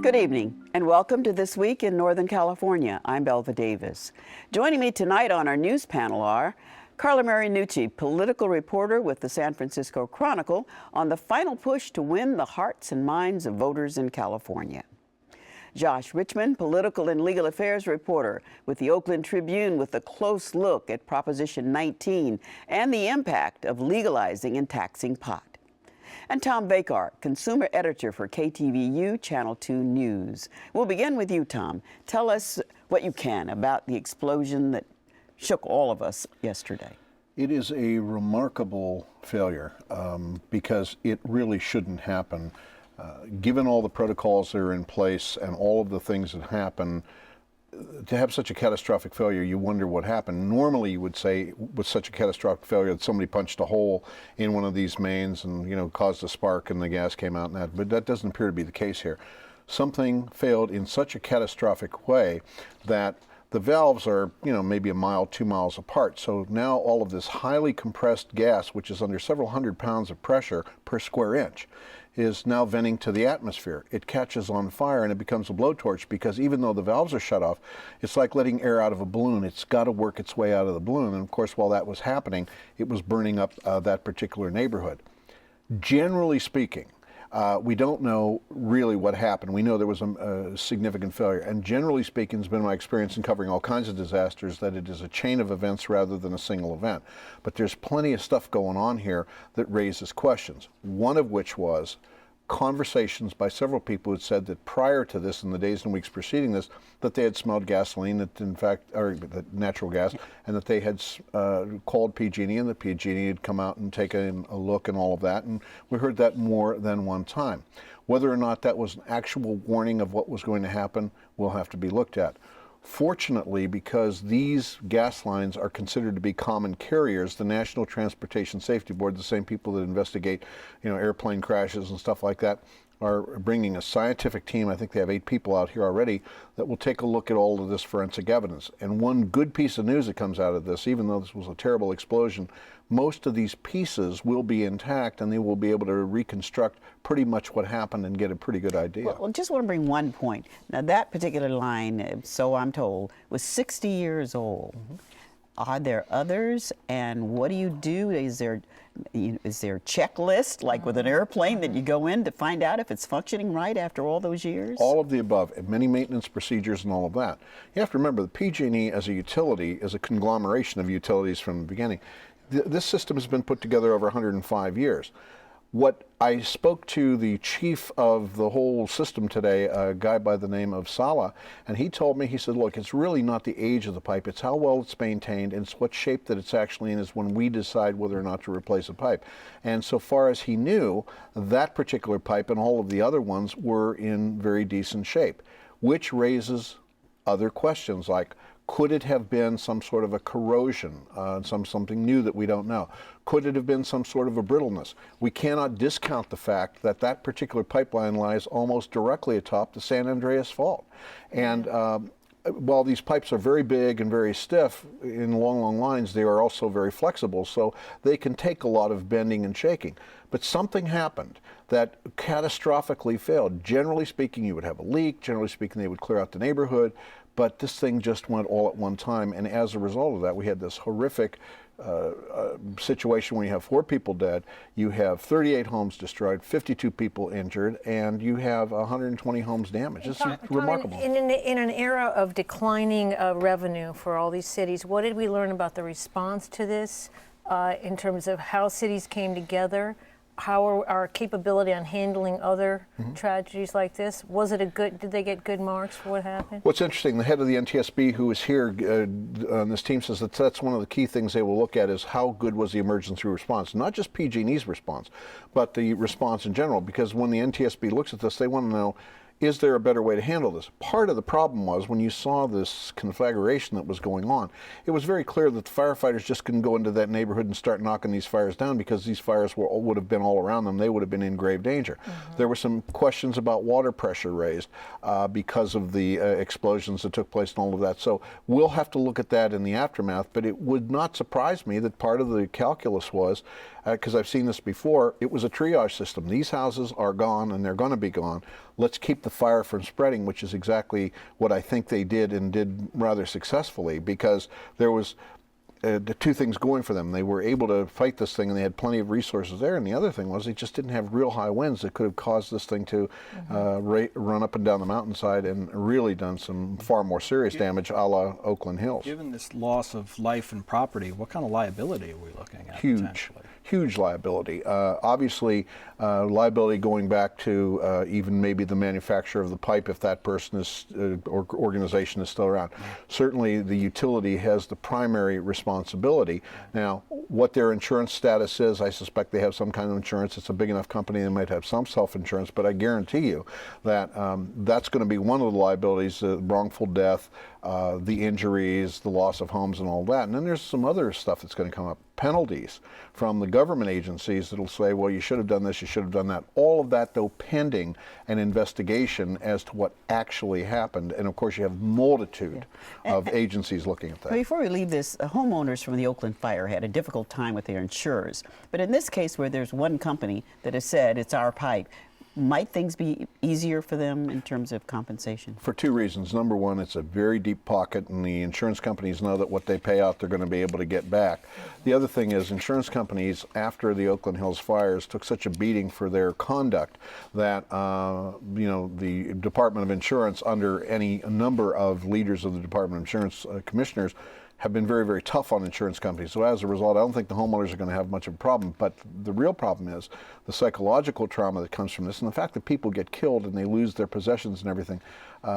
Good evening, and welcome to This Week in Northern California. I'm Belva Davis. Joining me tonight on our news panel are Carla Marinucci, political reporter with the San Francisco Chronicle, on the final push to win the hearts and minds of voters in California. Josh Richman, political and legal affairs reporter with the Oakland Tribune, with a close look at Proposition 19 and the impact of legalizing and taxing pot. And Tom Vacar, consumer editor for KTVU Channel 2 News. We'll begin with you, Tom. Tell us what you can about the explosion that shook all of us yesterday. It is a remarkable failure because it really shouldn't happen. Given all the protocols that are in place and all of the things that happen, to have such a catastrophic failure, you wonder what happened. Normally, you would say with such a catastrophic failure that somebody punched a hole in one of these mains and, caused a spark and the gas came out and that, but that doesn't appear to be the case here. Something failed in such a catastrophic way that the valves are, maybe a mile, 2 miles apart. So now all of this highly compressed gas, which is under several hundred pounds of pressure per square inch, is now venting to the atmosphere. It catches on fire and it becomes a blowtorch, because even though the valves are shut off, it's like letting air out of a balloon. It's got to work its way out of the balloon. And of course, while that was happening, it was burning up that particular neighborhood. Generally speaking, we don't know really what happened. We know there was a significant failure. And generally speaking, it's been my experience in covering all kinds of disasters that it is a chain of events rather than a single event. But there's plenty of stuff going on here that raises questions. One of which was conversations by several people who had said that prior to this, in the days and weeks preceding this, that they had smelled gasoline, that in fact, or natural gas, and that they had called PG&E, and the PG&E had come out and taken a look and all of that, and we heard that more than one time. Whether or not that was an actual warning of what was going to happen will have to be looked at. Fortunately, because these gas lines are considered to be common carriers, the National Transportation Safety Board, the same people that investigate, airplane crashes and stuff like that, are bringing a scientific team. I think they have 8 people out here already that will take a look at all of this forensic evidence. And one good piece of news that comes out of this, even though this was a terrible explosion, most of these pieces will be intact and they will be able to reconstruct pretty much what happened and get a pretty good idea. Well, just want to bring one point. Now, that particular line, so I'm told, was 60 years old. Mm-hmm. Are there others, and what do you do? Is there a checklist, like with an airplane, that you go in to find out if it's functioning right after all those years? All of the above, and many maintenance procedures and all of that. You have to remember, the PG&E as a utility is a conglomeration of utilities from the beginning. This system has been put together over 105 years. What I spoke to the chief of the whole system today, a guy by the name of Sala, and he told me, he said, look, it's really not the age of the pipe, it's how well it's maintained, and it's what shape that it's actually in is when we decide whether or not to replace a pipe. And so far as he knew, that particular pipe and all of the other ones were in very decent shape, which raises other questions like, could it have been some sort of a corrosion, something new that we don't know? Could it have been some sort of a brittleness? We cannot discount the fact that that particular pipeline lies almost directly atop the San Andreas Fault. And while these pipes are very big and very stiff in long lines, they are also very flexible, so they can take a lot of bending and shaking. But something happened that catastrophically failed. Generally speaking, you would have a leak. Generally speaking, they would clear out the neighborhood. But this thing just went all at one time, and as a result of that, we had this horrific situation where you have 4 people dead, you have 38 homes destroyed, 52 people injured, and you have 120 homes damaged. It's remarkable. In an era of declining revenue for all these cities, what did we learn about the response to this in terms of how cities came together? How our capability on handling other tragedies like this? Was it did they get good marks for what happened? What's interesting, the head of the NTSB who is here on this team says that that's one of the key things they will look at is how good was the emergency response, not just PG&E's response, but the response in general, because when the NTSB looks at this, they want to know, is there a better way to handle this? Part of the problem was when you saw this conflagration that was going on, it was very clear that the firefighters just couldn't go into that neighborhood and start knocking these fires down because these fires would have been all around them. They would have been in grave danger. There were some questions about water pressure raised because of the explosions that took place and all of that. So we'll have to look at that in the aftermath, but it would not surprise me that part of the calculus was because I've seen this before, it was a triage system. These houses are gone and they're going to be gone. Let's keep the fire from spreading, which is exactly what I think they did, and did rather successfully, because there was the two things going for them. They were able to fight this thing, and they had plenty of resources there. And the other thing was they just didn't have real high winds that could have caused this thing to run up and down the mountainside and really done some far more serious damage, a la Oakland Hills. Given this loss of life and property, what kind of liability are we looking at? Huge liability. Obviously, liability going back to even maybe the manufacturer of the pipe, if that person is or organization is still around. Certainly, the utility has the primary responsibility. Now, what their insurance status is, I suspect they have some kind of insurance. It's a big enough company; they might have some self-insurance. But I guarantee you that that's going to be one of the liabilities: wrongful death, the injuries, the loss of homes, and all that. And then there's some other stuff that's going to come up. Penalties from the government agencies that'll say, well, you should have done this, you should have done that. All of that, though, pending an investigation as to what actually happened. And of course, you have multitude of agencies looking at that. Before we leave this, homeowners from the Oakland fire had a difficult time with their insurers. But in this case, where there's one company that has said it's our pipe, might things be easier for them in terms of compensation? For two reasons. Number one, it's a very deep pocket, and the insurance companies know that what they pay out, they're going to be able to get back. The other thing is, insurance companies, after the Oakland Hills fires, took such a beating for their conduct that the Department of Insurance, under a number of leaders of the Department of Insurance commissioners, have been very, very tough on insurance companies. So as a result, I don't think the homeowners are going to have much of a problem. But the real problem is the psychological trauma that comes from this, and the fact that people get killed and they lose their possessions and everything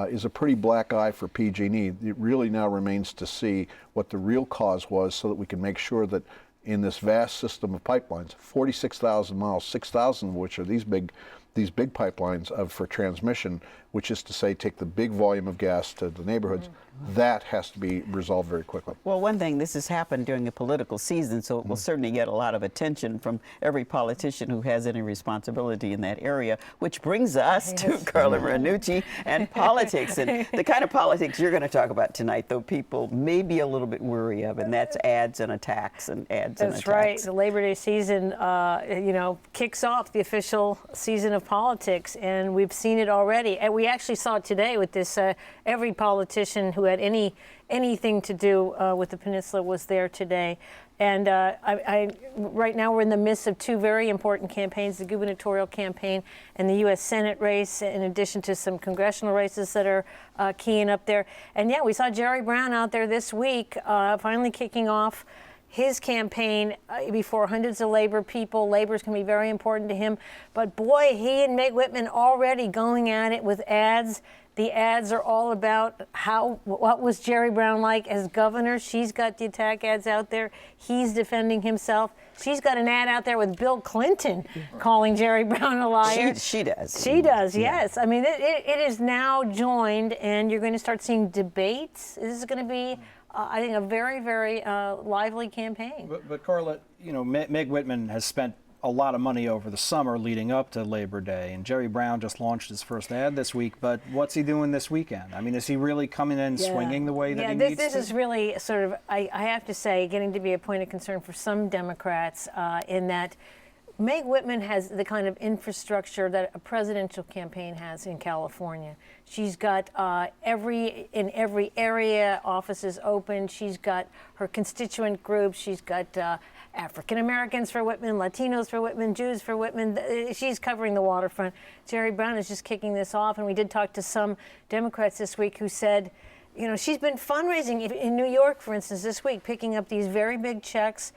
is a pretty black eye for PG&E. It really now remains to see what the real cause was, so that we can make sure that in this vast system of pipelines, 46,000 miles, 6,000 of which are these big pipelines for transmission, which is to say take the big volume of gas to the neighborhoods, that has to be resolved very quickly. Well, one thing, this has happened during a political season, so it will certainly get a lot of attention from every politician who has any responsibility in that area, which brings us to Carla Marinucci and politics. And the kind of politics you're going to talk about tonight, though, people may be a little bit weary of, and that's ads and attacks and ads and attacks. That's right. The Labor Day season, kicks off the official season of politics, and we've seen it already. And we actually saw it today with this, every politician who had anything to do with the peninsula was there today. And right now we're in the midst of two very important campaigns, the gubernatorial campaign and the U.S. Senate race, in addition to some congressional races that are keying up there. And yeah, we saw Jerry Brown out there this week, finally kicking off his campaign before hundreds of labor people. Labor's going to be very important to him. But boy, he and Meg Whitman already going at it with ads. The ads are all about what was Jerry Brown like as governor. She's got the attack ads out there. He's defending himself. She's got an ad out there with Bill Clinton calling Jerry Brown a liar. She does. She does, yes. I mean, it is now joined, and you're going to start seeing debates. This is going to be, I think, a very, very lively campaign. But Carla, Meg Whitman has spent a lot of money over the summer leading up to Labor Day, and Jerry Brown just launched his first ad this week. But what's he doing this weekend? I mean, is he really coming in swinging the way that he needs to? This is really sort of, I have to say, getting to be a point of concern for some Democrats in that Meg Whitman has the kind of infrastructure that a presidential campaign has in California. She's got in every area offices open. She's got her constituent groups. She's got African Americans for Whitman, Latinos for Whitman, Jews for Whitman. She's covering the waterfront. Jerry Brown is just kicking this off, and we did talk to some Democrats this week who said, she's been fundraising in New York, for instance, this week, picking up these very big checks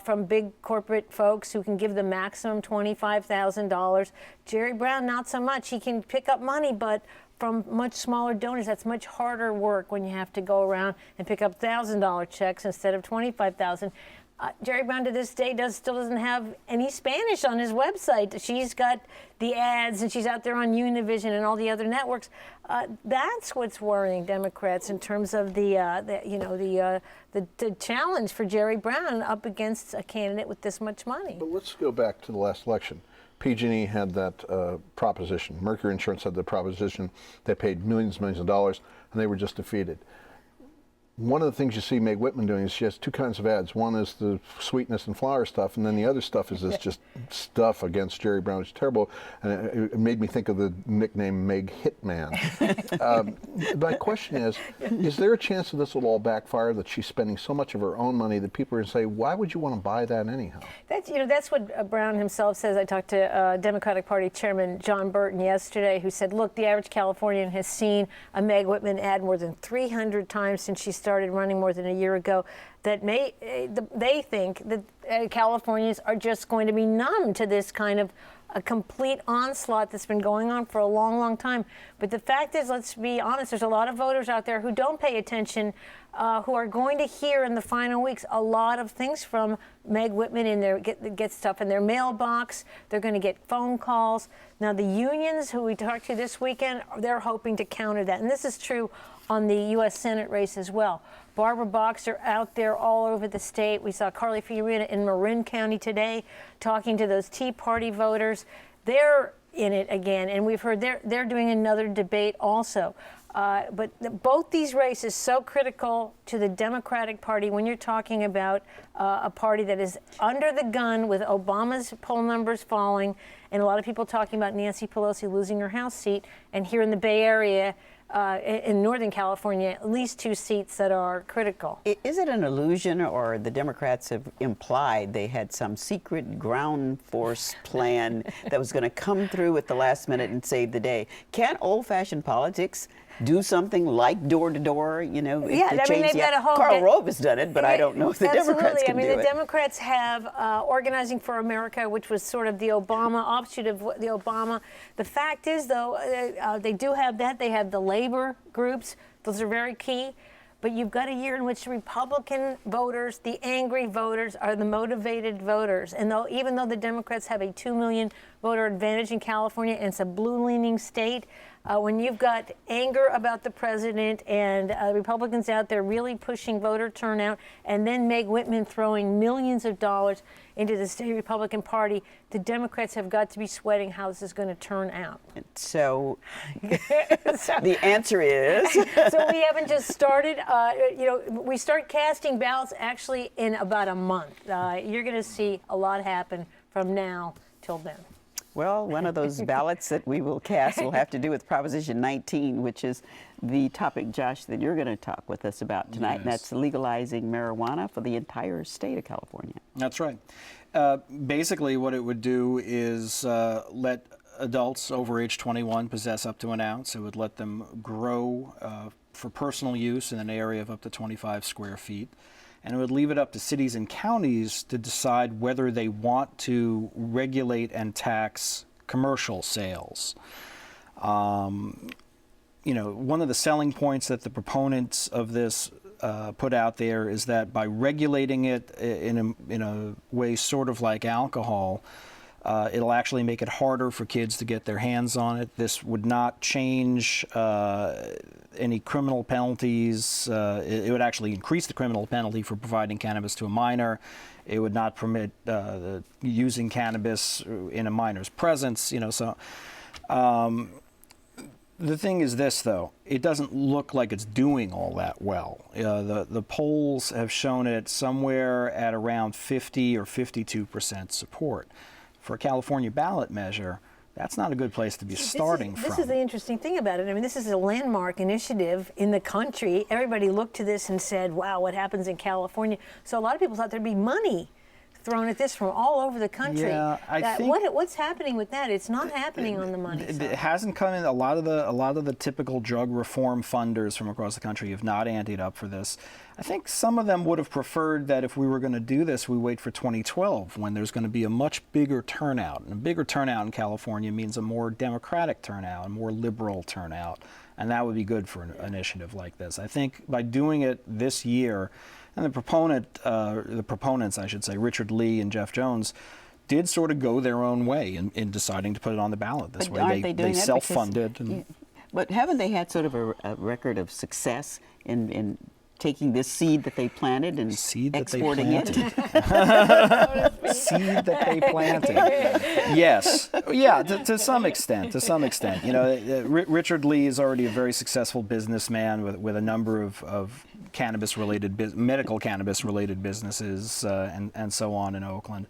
from big corporate folks who can give the maximum $25,000. Jerry Brown, not so much. He can pick up money, but from much smaller donors. That's much harder work when you have to go around and pick up $1,000 checks instead of $25,000. Jerry Brown to this day still doesn't have any Spanish on his website. She's got the ads, and she's out there on Univision and all the other networks. That's what's worrying Democrats in terms of the challenge for Jerry Brown up against a candidate with this much money. But let's go back to the last election. PG&E had that proposition. Mercury Insurance had the proposition. They paid millions and millions of dollars, and they were just defeated. one of the things you see Meg Whitman doing is she has two kinds of ads. One is the sweetness and flour stuff, and then the other stuff is this just stuff against Jerry Brown. It's terrible, and it made me think of the nickname Meg Hitman. My question is there a chance that this will all backfire, that she's spending so much of her own money that people are going to say, why would you want to buy that anyhow? That's what Brown himself says. I talked to Democratic Party Chairman John Burton yesterday, who said, look, the average Californian has seen a Meg Whitman ad more than 300 times since she started running more than a year ago. That they think that Californians are just going to be numb to this kind of a complete onslaught that's been going on for a long, long time. But the fact is, let's be honest, there's a lot of voters out there who don't pay attention, who are going to hear in the final weeks a lot of things from Meg Whitman in their get stuff in their mailbox. They're going to get phone calls. Now, the unions who we talked to this weekend, they're hoping to counter that. And this is true on the U.S. Senate race as well. Barbara Boxer out there all over the state. We saw Carla Fiorina in Marin County today talking to those Tea Party voters. They're in it again, and we've heard they're doing another debate also. But both these races so critical to the Democratic Party when you're talking about a party that is under the gun with Obama's poll numbers falling, and a lot of people talking about Nancy Pelosi losing her House seat, and here in the Bay Area, in Northern California, at least 2 seats that are critical. Is it an illusion, or the Democrats have implied they had some secret ground force plan that was going to come through at the last minute and save the day? Can't old-fashioned politics do something like door-to-door, Yeah, I mean, they've got a whole... Karl Rove has done it, but I don't know if the Democrats can do it. Absolutely. I mean, the Democrats have Organizing for America, which was sort of the Obama, offshoot of the Obama. The fact is, though, they do have that. They have the labor groups. Those are very key. But you've got a year in which Republican voters, the angry voters, are the motivated voters. And even though the Democrats have a 2 million voter advantage in California, and it's a blue-leaning state, when you've got anger about the president and Republicans out there really pushing voter turnout, and then Meg Whitman throwing millions of dollars into the state Republican Party, the Democrats have got to be sweating how this is going to turn out. So the answer is? So we haven't just started. We start casting ballots actually in about a month. You're going to see a lot happen from now till then. Well, one of those ballots that we will cast will have to do with Proposition 19, which is the topic, Josh, that you're going to talk with us about tonight. Yes. And that's legalizing marijuana for the entire state of California. That's right. Basically, what it would do is let adults over age 21 possess up to an ounce. It would let them grow for personal use in an area of up to 25 square feet. And it would leave it up to cities and counties to decide whether they want to regulate and tax commercial sales. One of the selling points that the proponents of this put out there is that by regulating it in a way sort of like alcohol, it'll actually make it harder for kids to get their hands on it. This would not change any criminal penalties. It would actually increase the criminal penalty for providing cannabis to a minor. It would not permit using cannabis in a minor's presence. The thing is this, though. It doesn't look like it's doing all that well. The polls have shown it somewhere at around 50 or 52% support. For a California ballot measure, that's not a good place to be starting from. This is the interesting thing about it. I mean, this is a landmark initiative in the country. Everybody looked to this and said, wow, what happens in California? So a lot of people thought there'd be money thrown at this from all over the country. Yeah, I think what's happening with that? It's not happening on the money side. It hasn't come in. A lot of the typical drug reform funders from across the country have not anteed up for this. I think some of them would have preferred that if we were going to do this, we wait for 2012 when there's going to be a much bigger turnout. And a bigger turnout in California means a more democratic turnout, a more liberal turnout. And that would be good for an initiative like this. I think by doing it this year, and the proponents, I should say, Richard Lee and Jeff Jones, did sort of go their own way in deciding to put it on the ballot this way. They self-funded. But haven't they had sort of a record of success in taking this seed that they planted and Seed that they exporting it? Seed that they planted. Yes. Yeah, to some extent. To some extent. You know, Richard Lee is already a very successful businessman with a number of cannabis-related, medical cannabis-related businesses and so on in Oakland.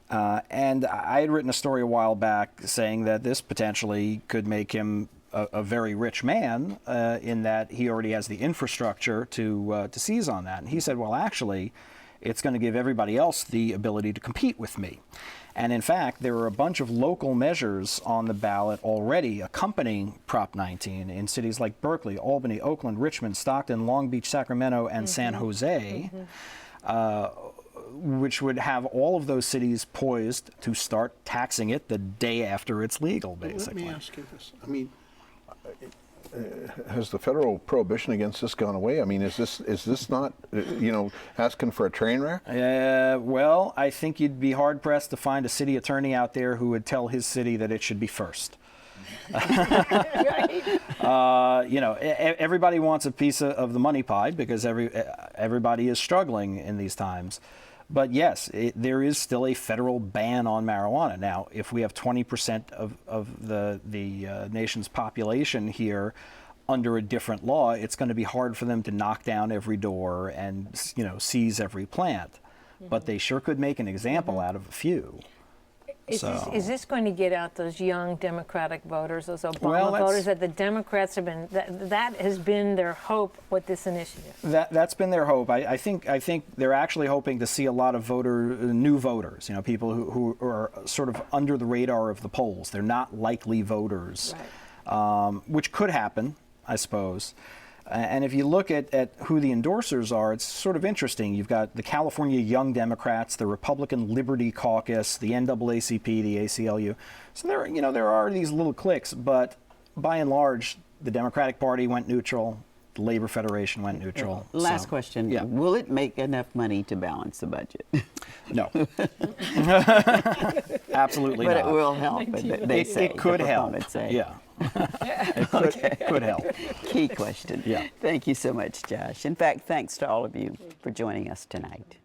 And I had written a story a while back saying that this potentially could make him a very rich man in that he already has the infrastructure to seize on that. And he said, well, actually, it's going to give everybody else the ability to compete with me. And in fact, there are a bunch of local measures on the ballot already accompanying Prop 19 in cities like Berkeley, Albany, Oakland, Richmond, Stockton, Long Beach, Sacramento, and San Jose, which would have all of those cities poised to start taxing it the day after it's legal, basically. Let me ask you this. I mean, has the federal prohibition against this gone away? I mean, is this not, you know, asking for a train wreck? Well, I think you'd be hard pressed to find a city attorney out there who would tell his city that it should be first. You know, everybody wants a piece of the money pie because everybody is struggling in these times. But yes, there is still a federal ban on marijuana. Now, if we have 20% of the nation's population here under a different law, it's going to be hard for them to knock down every door and, you know, seize every plant. But they sure could make an example out of a few. Is this going to get out those young Democratic voters, those Obama voters that the Democrats have been, that has been their hope with this initiative? That's been their hope. I think they're actually hoping to see a lot of new voters, you know, people who are sort of under the radar of the polls. They're not likely voters, right. Which could happen, I suppose. And if you look at who the endorsers are, it's sort of interesting. You've got the California Young Democrats, the Republican Liberty Caucus, the NAACP, the ACLU. So there are these little cliques, but by and large, the Democratic Party went neutral. The Labor Federation went neutral. Last question. Yeah. Will it make enough money to balance the budget? No. Absolutely but not. But it will help, they say. It could help. Say. Yeah. It could help. Key question. Yeah. Thank you so much, Josh. In fact, thanks to all of you for joining us tonight.